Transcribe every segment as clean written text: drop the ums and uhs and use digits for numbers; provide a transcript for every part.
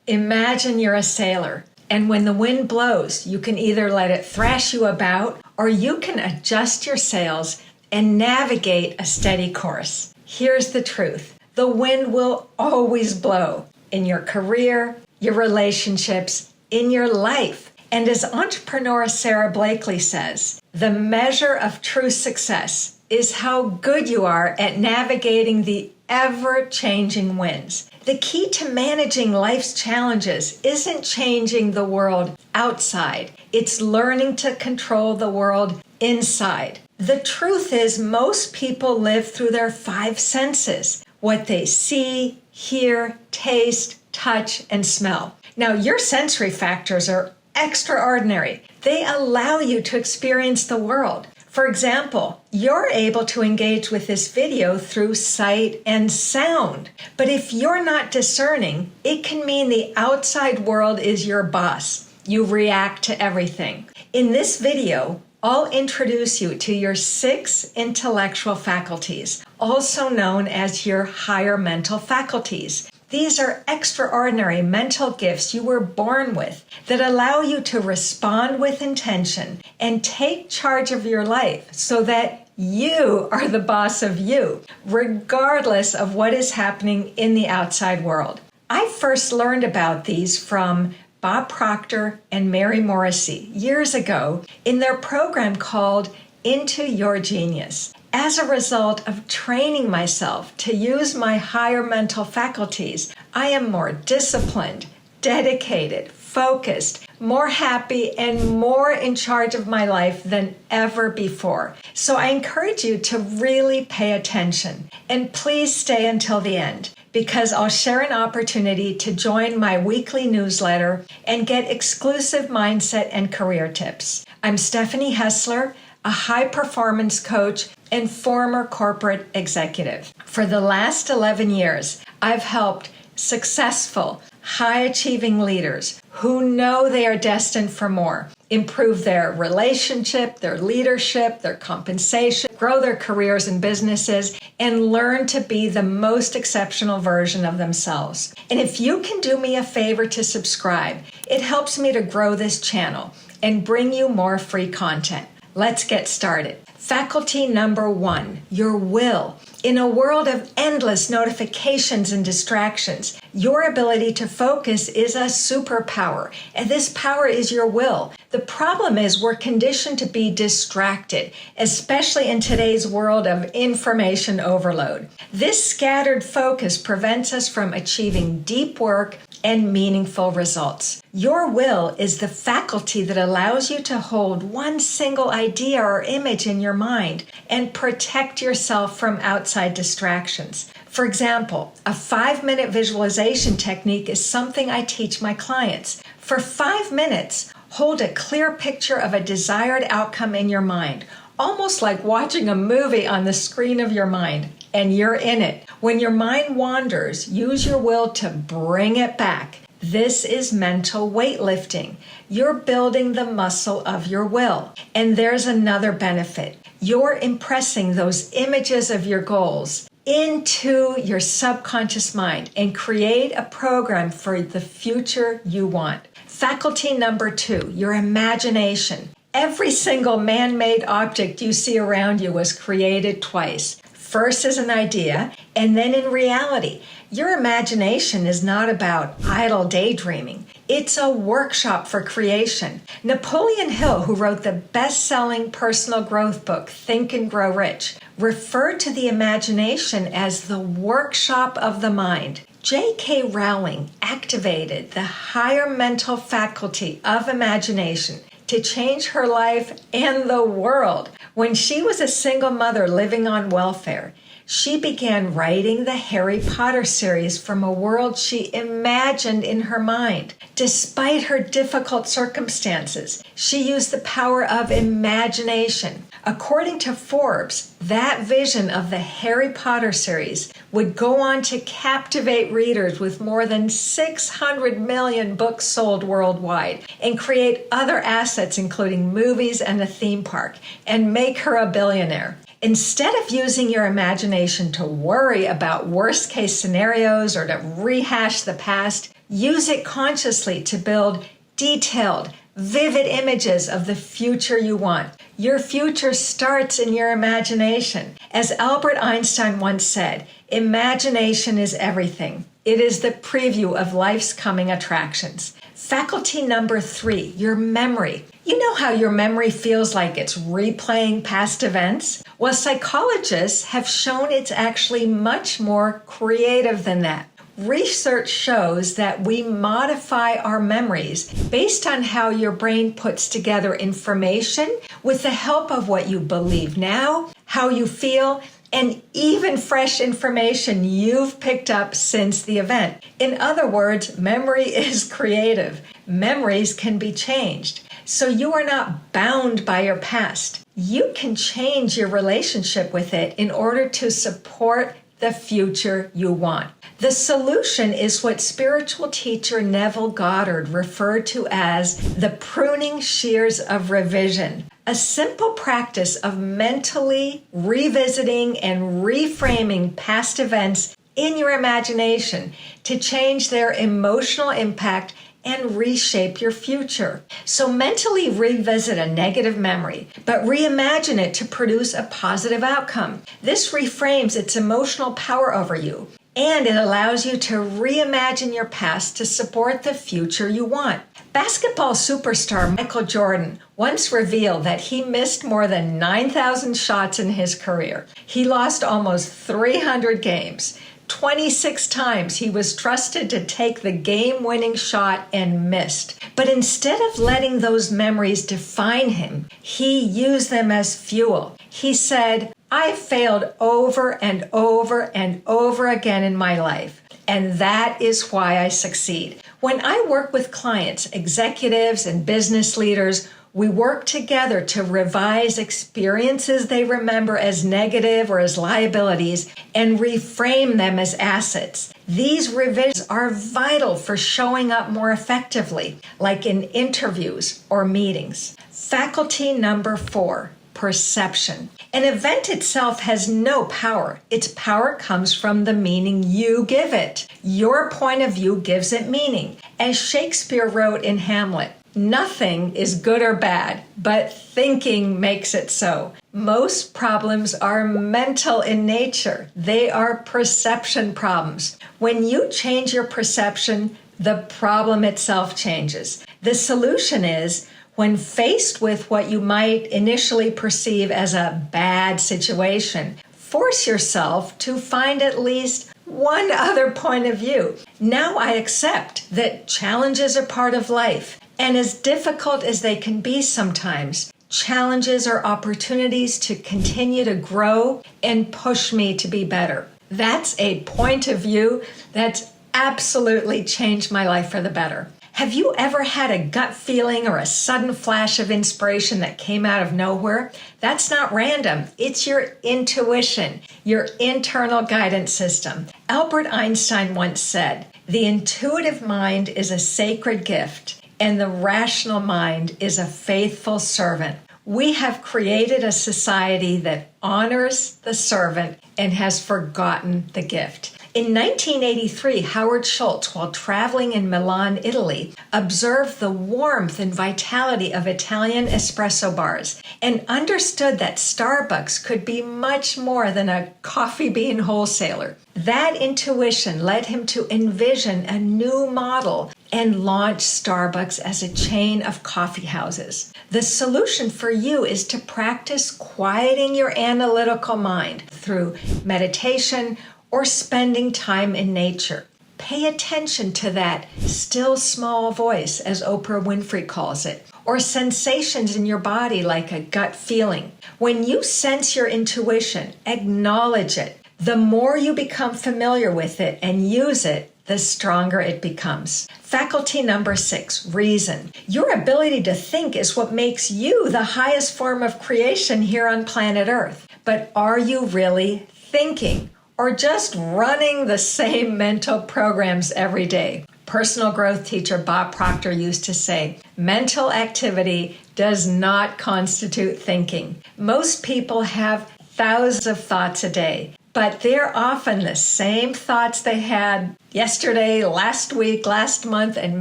Imagine you're a sailor, and when the wind blows, you can either let it thrash you about, or you can adjust your sails and navigate a steady course. Here's the truth. The wind will always blow in your career, your relationships, in your life. And as entrepreneur Sarah Blakely says, the measure of true success is how good you are at navigating the ever-changing winds. The key to managing life's challenges isn't changing the world outside. It's learning to control the world inside. The truth is, most people live through their five senses: what they see, hear, taste, touch, and smell. Now, your sensory factors are extraordinary. They allow you to experience the world. For example, you're able to engage with this video through sight and sound. But if you're not discerning, it can mean the outside world is your boss. You react to everything. In this video, I'll introduce you to your 6 intellectual faculties, also known as your higher mental faculties. These are extraordinary mental gifts you were born with that allow you to respond with intention and take charge of your life so that you are the boss of you, regardless of what is happening in the outside world. I first learned about these from Bob Proctor and Mary Morrissey years ago in their program called Into Your Genius. As a result of training myself to use my higher mental faculties, I am more disciplined, dedicated, focused, more happy, and more in charge of my life than ever before. So I encourage you to really pay attention. And please stay until the end, because I'll share an opportunity to join my weekly newsletter and get exclusive mindset and career tips. I'm Stephanie Hessler, a high-performance coach and former corporate executive. For the last 11 years, I've helped successful, high-achieving leaders who know they are destined for more improve their relationship, their leadership, their compensation, grow their careers and businesses, and learn to be the most exceptional version of themselves. And if you can do me a favor to subscribe, it helps me to grow this channel and bring you more free content. Let's get started. Faculty number 1, your will. In a world of endless notifications and distractions, your ability to focus is a superpower, and this power is your will. The problem is we're conditioned to be distracted, especially in today's world of information overload. This scattered focus prevents us from achieving deep work and meaningful results. Your will is the faculty that allows you to hold one single idea or image in your mind and protect yourself from outside distractions. For example, a 5-minute visualization technique is something I teach my clients. For 5 minutes, hold a clear picture of a desired outcome in your mind, almost like watching a movie on the screen of your mind, and you're in it. When your mind wanders, use your will to bring it back. This is mental weightlifting. You're building the muscle of your will. And there's another benefit. You're impressing those images of your goals into your subconscious mind and create a program for the future you want. Faculty number 2, your imagination. Every single man-made object you see around you was created twice. First as an idea, and then in reality. Your imagination is not about idle daydreaming. It's a workshop for creation. Napoleon Hill, who wrote the best-selling personal growth book, Think and Grow Rich, referred to the imagination as the workshop of the mind. J.K. Rowling activated the higher mental faculty of imagination to change her life and the world. When she was a single mother living on welfare, she began writing the Harry Potter series from a world she imagined in her mind. Despite her difficult circumstances, she used the power of imagination. According to Forbes, that vision of the Harry Potter series would go on to captivate readers with more than 600 million books sold worldwide and create other assets including movies and a theme park and make her a billionaire. Instead of using your imagination to worry about worst-case scenarios or to rehash the past, Use it consciously to build detailed, vivid images of the future you want. Your future starts in your imagination. As Albert Einstein once said, imagination is everything. It is the preview of life's coming attractions. Faculty number 3, your memory. You know how your memory feels like it's replaying past events? Well, psychologists have shown it's actually much more creative than that. Research shows that we modify our memories based on how your brain puts together information with the help of what you believe now, how you feel, and even fresh information you've picked up since the event. In other words, memory is creative. Memories can be changed. So you are not bound by your past. You can change your relationship with it in order to support the future you want. The solution is what spiritual teacher Neville Goddard referred to as the pruning shears of revision, a simple practice of mentally revisiting and reframing past events in your imagination to change their emotional impact and reshape your future. So mentally revisit a negative memory, but reimagine it to produce a positive outcome. This reframes its emotional power over you, and it allows you to reimagine your past to support the future you want. Basketball superstar Michael Jordan once revealed that he missed more than 9,000 shots in his career. He lost almost 300 games. 26 times he was trusted to take the game-winning shot and missed. But instead of letting those memories define him, he used them as fuel. He said, "I've failed over and over and over again in my life, and that is why I succeed." When I work with clients, executives, and business leaders, we work together to revise experiences they remember as negative or as liabilities and reframe them as assets. These revisions are vital for showing up more effectively, like in interviews or meetings. Faculty number 4, perception. An event itself has no power. Its power comes from the meaning you give it. Your point of view gives it meaning. As Shakespeare wrote in Hamlet, "Nothing is good or bad, but thinking makes it so." Most problems are mental in nature. They are perception problems. When you change your perception, the problem itself changes. The solution is, when faced with what you might initially perceive as a bad situation, force yourself to find at least one other point of view. Now I accept that challenges are part of life. And as difficult as they can be sometimes, challenges are opportunities to continue to grow and push me to be better. That's a point of view that's absolutely changed my life for the better. Have you ever had a gut feeling or a sudden flash of inspiration that came out of nowhere? That's not random. It's your intuition, your internal guidance system. Albert Einstein once said, "The intuitive mind is a sacred gift, and the rational mind is a faithful servant." We have created a society that honors the servant and has forgotten the gift. In 1983, Howard Schultz, while traveling in Milan, Italy, observed the warmth and vitality of Italian espresso bars and understood that Starbucks could be much more than a coffee bean wholesaler. That intuition led him to envision a new model and launch Starbucks as a chain of coffee houses. The solution for you is to practice quieting your analytical mind through meditation or spending time in nature. Pay attention to that still small voice, as Oprah Winfrey calls it, or sensations in your body like a gut feeling. When you sense your intuition, acknowledge it. The more you become familiar with it and use it, the stronger it becomes. Faculty number 6, reason. Your ability to think is what makes you the highest form of creation here on planet Earth. But are you really thinking? Or just running the same mental programs every day? Personal growth teacher Bob Proctor used to say, mental activity does not constitute thinking. Most people have thousands of thoughts a day, but they're often the same thoughts they had yesterday, last week, last month, and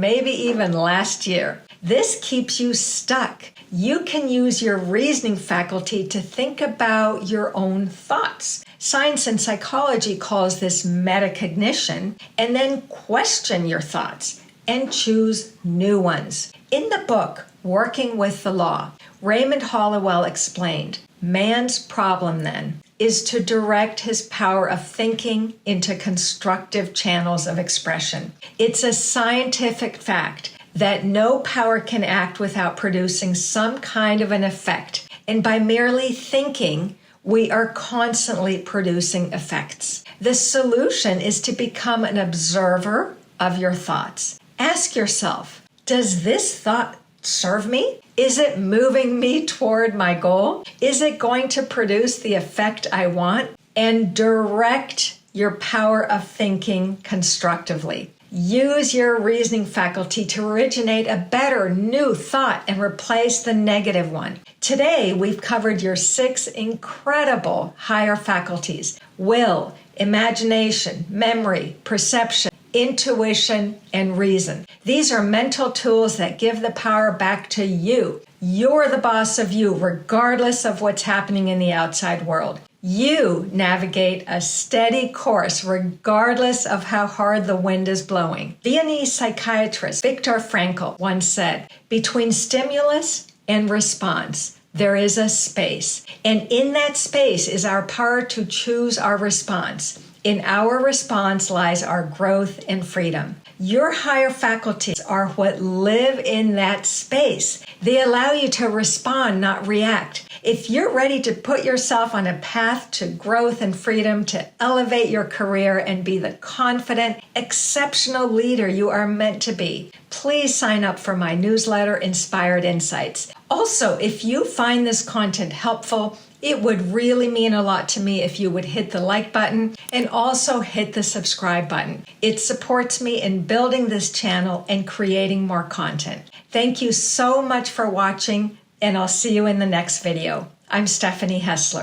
maybe even last year. This keeps you stuck. You can use your reasoning faculty to think about your own thoughts. Science and psychology calls this metacognition, and then question your thoughts and choose new ones. In the book, Working with the Law, Raymond Hollowell explained, man's problem then is to direct his power of thinking into constructive channels of expression. It's a scientific fact that no power can act without producing some kind of an effect. And by merely thinking, we are constantly producing effects. The solution is to become an observer of your thoughts. Ask yourself, does this thought serve me? Is it moving me toward my goal? Is it going to produce the effect I want? And direct your power of thinking constructively. Use your reasoning faculty to originate a better new thought and replace the negative one. Today, we've covered your 6 incredible higher faculties: will, imagination, memory, perception, intuition, and reason. These are mental tools that give the power back to you. You're the boss of you, regardless of what's happening in the outside world. You navigate a steady course regardless of how hard the wind is blowing. Viennese psychiatrist Viktor Frankl once said, between stimulus and response, there is a space. And in that space is our power to choose our response. In our response lies our growth and freedom. Your higher faculties are what live in that space. They allow you to respond, not react. If you're ready to put yourself on a path to growth and freedom, to elevate your career and be the confident, exceptional leader you are meant to be, please sign up for my newsletter, Inspired Insights. Also, if you find this content helpful, it would really mean a lot to me if you would hit the like button and also hit the subscribe button. It supports me in building this channel and creating more content. Thank you so much for watching, and I'll see you in the next video. I'm Stephanie Hessler.